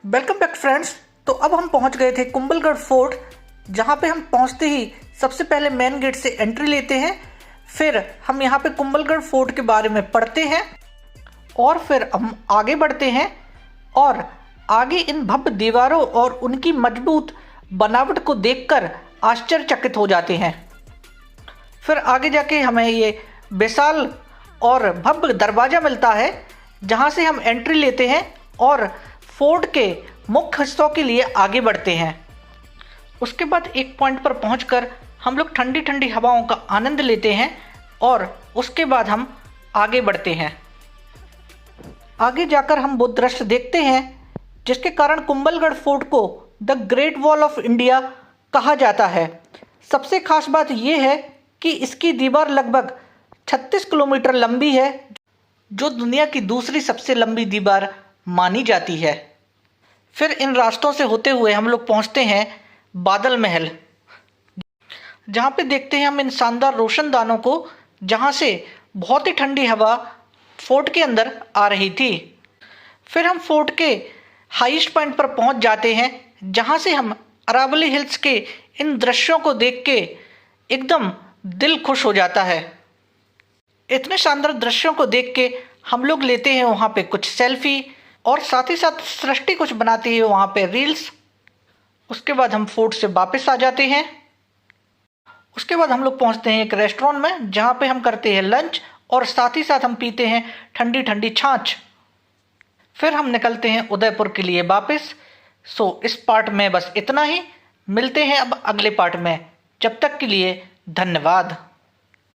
Welcome back friends. तो अब हम पहुंच गए थे कुंभलगढ़ फोर्ट, जहां पे हम पहुंचते ही सबसे पहले मेन गेट से एंट्री लेते हैं। फिर हम यहां पे कुंभलगढ़ फोर्ट के बारे में पढ़ते हैं और फिर हम आगे बढ़ते हैं और आगे इन भव्य दीवारों और उनकी मजबूत बनावट को देखकर आश्चर्यचकित हो जाते हैं। फिर आगे जाके हमें ये विशाल और भव्य दरवाज़ा मिलता है, जहां से हम एंट्री लेते हैं और फोर्ट के मुख्य हिस्सों के लिए आगे बढ़ते हैं। उसके बाद एक पॉइंट पर पहुंचकर हम लोग ठंडी ठंडी हवाओं का आनंद लेते हैं और उसके बाद हम आगे बढ़ते हैं। आगे जाकर हम वो दृश्य देखते हैं जिसके कारण कुंभलगढ़ फोर्ट को the great wall of India कहा जाता है। सबसे खास बात यह है कि इसकी दीवार लगभग 36 किलोमीटर लंबी है, जो दुनिया की दूसरी सबसे लंबी दीवार मानी जाती है। फिर इन रास्तों से होते हुए हम लोग पहुंचते हैं बादल महल, जहां पे देखते हैं हम इन शानदार रोशनदानों को, जहां से बहुत ही ठंडी हवा फोर्ट के अंदर आ रही थी। फिर हम फोर्ट के हाईएस्ट पॉइंट पर पहुंच जाते हैं, जहां से हम अरावली हिल्स के इन दृश्यों को देख के एकदम दिल खुश हो जाता है। इतने शानदार दृश्यों को देख के हम लोग लेते हैं वहाँ पे कुछ सेल्फी और साथ ही साथ सृष्टि कुछ बनाती है वहाँ पे रील्स। उसके बाद हम फोर्ट से वापस आ जाते हैं। उसके बाद हम लोग पहुँचते हैं एक रेस्टोरेंट में, जहाँ पे हम करते हैं लंच और साथ ही साथ हम पीते हैं ठंडी ठंडी छाछ। फिर हम निकलते हैं उदयपुर के लिए वापस। इस पार्ट में बस इतना ही। मिलते हैं अब अगले पार्ट में। जब तक के लिए धन्यवाद।